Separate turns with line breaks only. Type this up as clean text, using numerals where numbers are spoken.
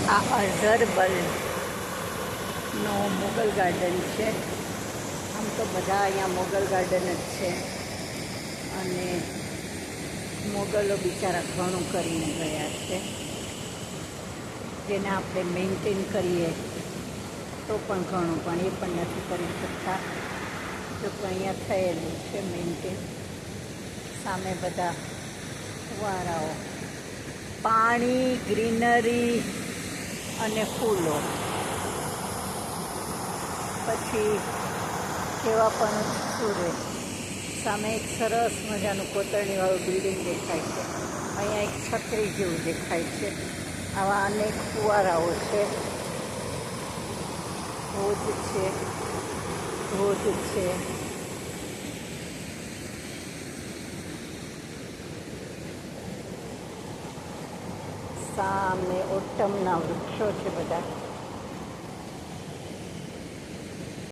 આ અઝરબલનો મુગલ ગાર્ડન છે. આમ તો બધા અહીંયા મુગલ ગાર્ડન જ છે અને મોગલો બિચારા ઘણું કરીને ગયા છે, જેને આપણે મેન્ટેન કરીએ તો પણ ઘણું, પણ એ પણ નથી કરી શકતા. જો કે અહીંયા થયેલું છે મેન્ટેન. સામે બધા ફુવારાઓ, પાણી, ગ્રીનરી અને ફૂલો. પછી કેવા પણ સૂર્ય. સામે એક સરસ મજાનું કોતરણીવાળું બિલ્ડિંગ દેખાય છે. અહીંયા એક છત્રી જેવું દેખાય છે. આવા અનેક ફુવારાઓ છે. ધોધ છે, ધોધ છે. સામે ઓટમના વૃક્ષો છે બધા.